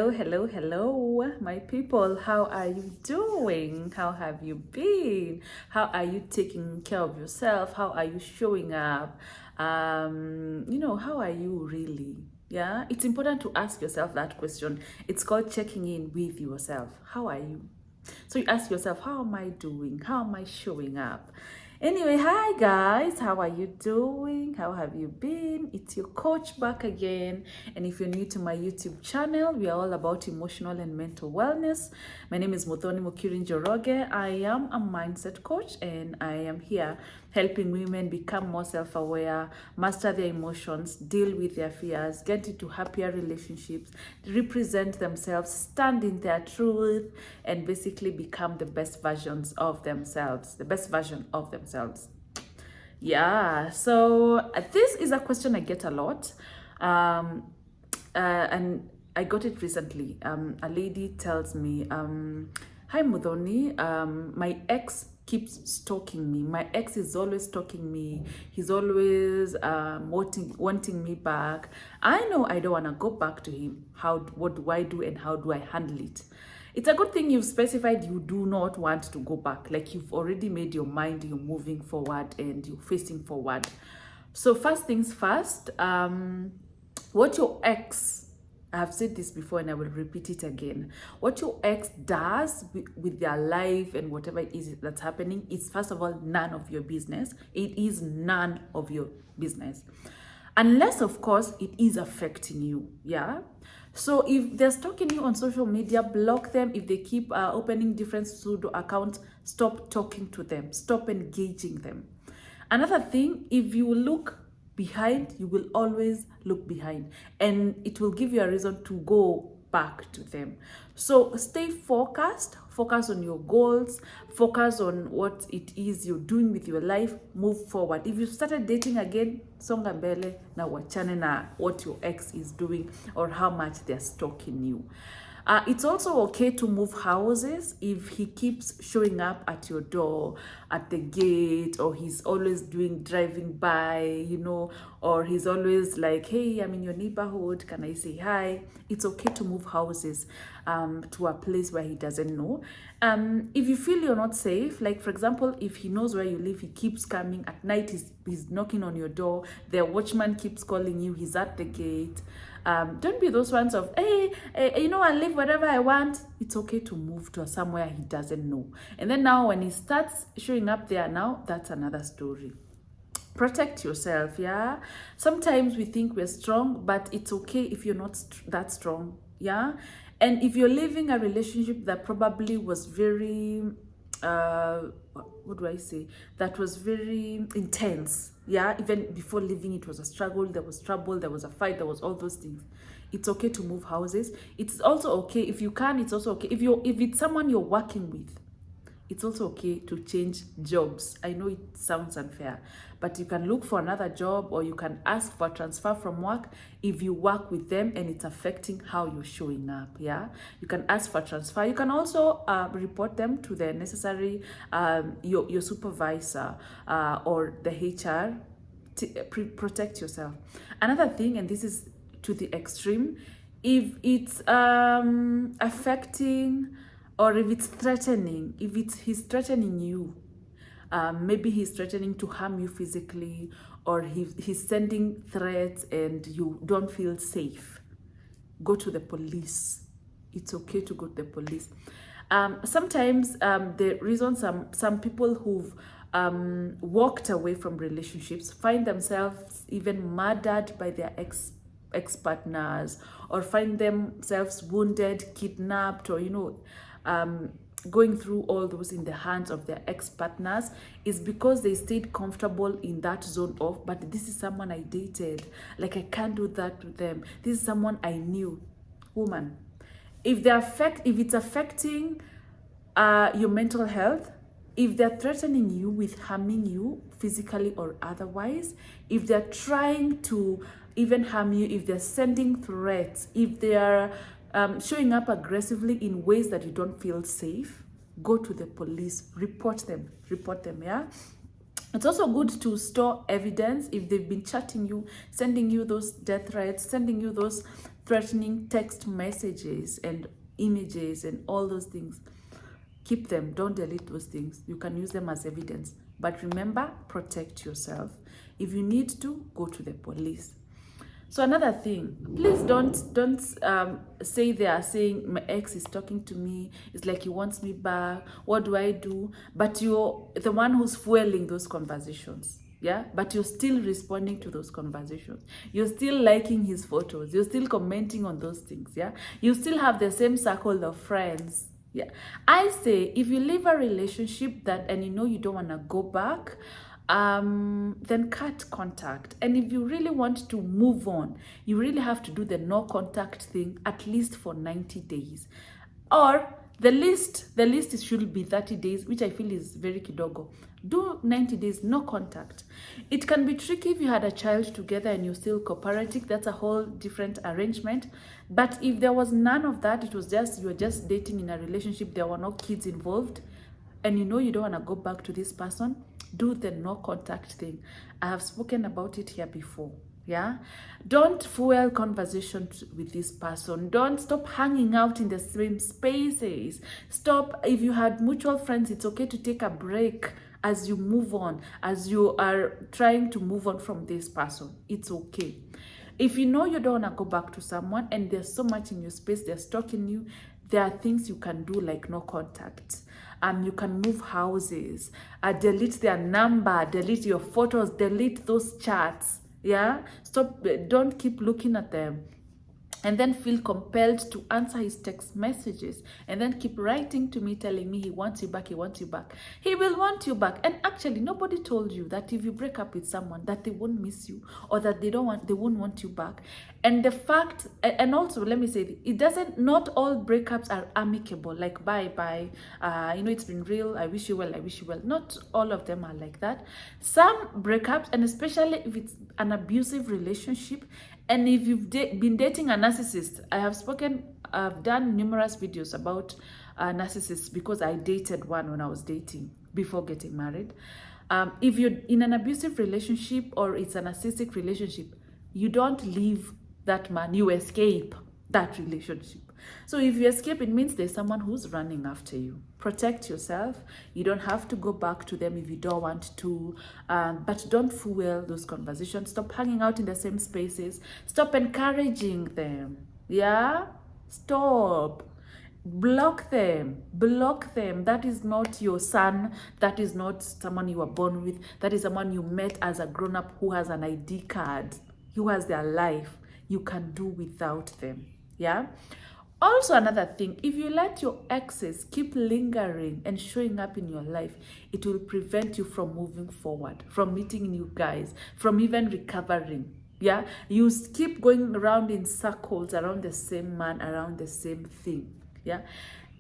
hello, my people. How are you doing? How have you been? How are you taking care of yourself? How are you showing up? How are you really? Yeah, it's important to ask yourself that question. It's called checking in with yourself. How are you? So you ask yourself, how am I doing? How am I showing up? Anyway, hi guys, how are you doing? How have you been? It's your coach back again. And if you're new to my YouTube channel, we are all about emotional and mental wellness. My name is Muthoni Mukiri. I am a mindset coach and I am here helping women become more self-aware, master their emotions, deal with their fears, get into happier relationships, represent themselves, stand in their truth, and basically become the best versions of themselves, the best version of themselves. Yeah, so this is a question I get a lot. And I got it recently. A lady tells me, hi Muthoni, my ex keeps stalking me. My ex is always stalking me. He's always wanting me back. I know I don't want to go back to him. What do I do and how do I handle it? It's a good thing you've specified you do not want to go back. Like you've already made your mind, you're moving forward and you're facing forward. So first things first, what your ex, I have said this before and I will repeat it again. What your ex does with their life and whatever it is that's happening is first of all none of your business. It is none of your business. Unless, of course, it is affecting you. Yeah. So if they're stalking you on social media, block them. If they keep opening different pseudo accounts, stop talking to them. Stop engaging them. Another thing, if you look behind, you will always look behind. And it will give you a reason to go back to them. So stay focused, focus on your goals, focus on what it is you're doing with your life, move forward. If you started dating again, songa mbele na wachane na what your ex is doing or how much they're stalking you. It's also okay to move houses if he keeps showing up at your door, at the gate, or he's always driving by, or he's always like, hey, I'm in your neighborhood, can I say hi? It's okay to move houses to a place where he doesn't know. If you feel you're not safe, like for example, if he knows where you live, he keeps coming at night, he's knocking on your door, the watchman keeps calling you, he's at the gate. Don't be those ones of, hey, I live wherever I want. It's okay to move to somewhere he doesn't know. And then now when he starts showing up there now, that's another story. Protect yourself, yeah? Sometimes we think we're strong, but it's okay if you're not that strong, yeah? And if you're living a relationship that probably was very, what do I say? That was very intense, yeah? Even before leaving, it was a struggle, there was trouble, there was a fight, there was all those things. It's okay to move houses. It's also okay, if you can, it's also okay. If it's someone you're working with, it's also okay to change jobs. I know it sounds unfair, but you can look for another job or you can ask for a transfer from work if you work with them and it's affecting how you're showing up, yeah? You can ask for transfer. You can also report them to the necessary, your supervisor or the HR to protect yourself. Another thing, and this is to the extreme, if it's affecting or if it's threatening, he's threatening you, maybe he's threatening to harm you physically, or he's sending threats and you don't feel safe, go to the police. It's okay to go to the police. Sometimes the reason some people who've walked away from relationships find themselves even murdered by their ex-partners, or find themselves wounded, kidnapped, or going through all those in the hands of their ex-partners, is because they stayed comfortable in that zone of, but this is someone I dated, like I can't do that to them, this is someone I knew. Woman, if it's affecting your mental health, if they're threatening you with harming you physically or otherwise, if they're trying to even harm you, if they're sending threats, if they are showing up aggressively in ways that you don't feel safe, go to the police, report them, yeah? It's also good to store evidence if they've been chatting you, sending you those death threats, sending you those threatening text messages and images and all those things. Keep them. Don't delete those things. You can use them as evidence. But remember, protect yourself. If you need to, go to the police. So another thing, please don't say they are saying my ex is talking to me, it's like he wants me back, what do I do? But you're the one who's fueling those conversations. Yeah, but you're still responding to those conversations. You're still liking his photos. You're still commenting on those things. Yeah, you still have the same circle of friends. Yeah, I say if you leave a relationship and you know you don't want to go back, then cut contact. And if you really want to move on, you really have to do the no contact thing at least for 90 days. Or the least should be 30 days, which I feel is very kidogo. Do 90 days, no contact. It can be tricky if you had a child together and you're still cooperative. That's a whole different arrangement. But if there was none of that, it was just, you were just dating in a relationship, there were no kids involved, and you know you don't want to go back to this person, do the no contact thing. I have spoken about it here before. Yeah, don't fuel conversations with this person. Don't stop hanging out in the same spaces. Stop. If you had mutual friends, it's okay to take a break as you move on, as you are trying to move on from this person. It's okay. If you know you don't want to go back to someone and there's so much in your space, they're stalking you, there are things you can do like no contact. You can move houses, delete their number, delete your photos, delete those chats. Yeah, stop, don't keep looking at them. And then feel compelled to answer his text messages, and then keep writing to me telling me he wants you back, he wants you back. He will want you back. And actually, nobody told you that if you break up with someone that they won't miss you, or that they won't want you back. And the fact, and also let me say, it doesn't, not all breakups are amicable, like bye, you know, it's been real, I wish you well, I wish you well. Not all of them are like that. Some breakups, and especially if it's an abusive relationship, and if you've been dating a narcissist, I've done numerous videos about narcissists because I dated one when I was dating before getting married. If you're in an abusive relationship or it's a narcissistic relationship, you don't leave that man, you escape that relationship. So if you escape, it means there's someone who's running after you. Protect yourself. You don't have to go back to them if you don't want to, but don't fuel those conversations. Stop hanging out in the same spaces. Stop encouraging them. Yeah? Stop. Block them. That is not your son. That is not someone you were born with. That is someone you met as a grown-up who has an ID card, who has their life. You can do without them. Yeah? Also, another thing, if you let your exes keep lingering and showing up in your life, it will prevent you from moving forward, from meeting new guys, from even recovering. Yeah, you keep going around in circles, around the same man, around the same thing. Yeah.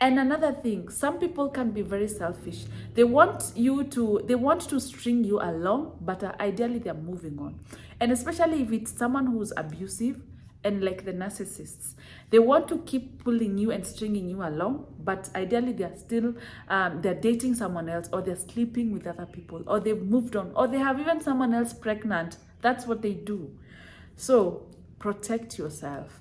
And another thing, some people can be very selfish. They want to string you along, but ideally they're moving on. And especially if it's someone who's abusive, and like the narcissists, they want to keep pulling you and stringing you along, but ideally they're still they're dating someone else, or they're sleeping with other people, or they've moved on, or they have even someone else pregnant. That's what they do. So protect yourself.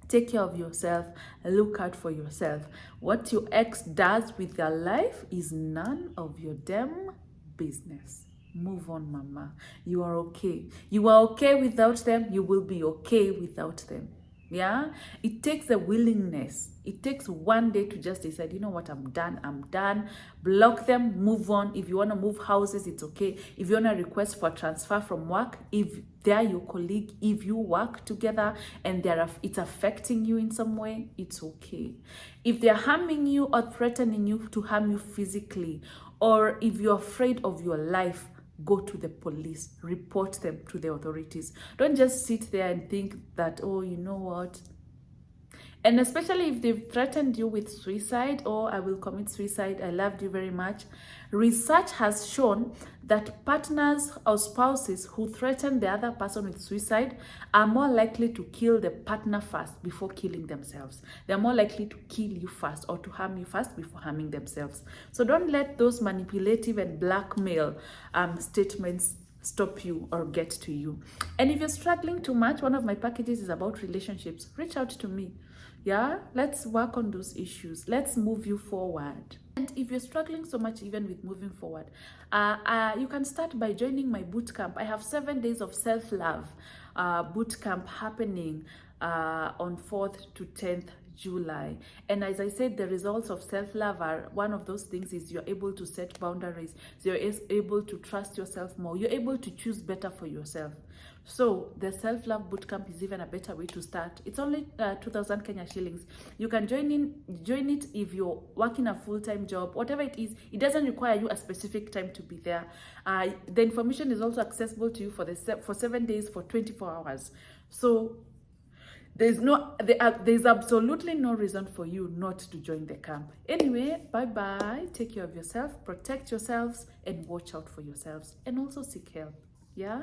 Take care of yourself. Look out for yourself. What your ex does with their life is none of your damn business. Move on, mama. You are okay. You are okay without them. You will be okay without them. Yeah? It takes a willingness. It takes one day to just decide, you know what, I'm done. Block them, move on. If you want to move houses, it's okay. If you want to request for transfer from work, if they're your colleague, if you work together and it's affecting you in some way, it's okay. If they're harming you or threatening you to harm you physically, or if you're afraid of your life, go to the police, report them to the authorities. Don't just sit there and think that, oh, you know what? And especially if they've threatened you with suicide or I will commit suicide, I loved you very much. Research has shown that partners or spouses who threaten the other person with suicide are more likely to kill the partner first before killing themselves. They're more likely to kill you first or to harm you first before harming themselves. So don't let those manipulative and blackmail statements stop you or get to you. And if you're struggling too much, one of my packages is about relationships. Reach out to me. Yeah, let's work on those issues. Let's move you forward. And if you're struggling so much even with moving forward, you can start by joining my boot camp. I have 7 days of self-love boot camp happening on 4th to 10th July. And as I said, the results of self-love are one of those things is you're able to set boundaries. So you're able to trust yourself more. You're able to choose better for yourself. So the self-love bootcamp is even a better way to start. It's only 2,000 Kenya shillings. You can join it if you're working a full-time job, whatever it is. It doesn't require you a specific time to be there. The information is also accessible to you for 7 days for 24 hours. So there's absolutely no reason for you not to join the camp. Anyway, bye-bye. Take care of yourself, protect yourselves, and watch out for yourselves. And also seek help. Yeah?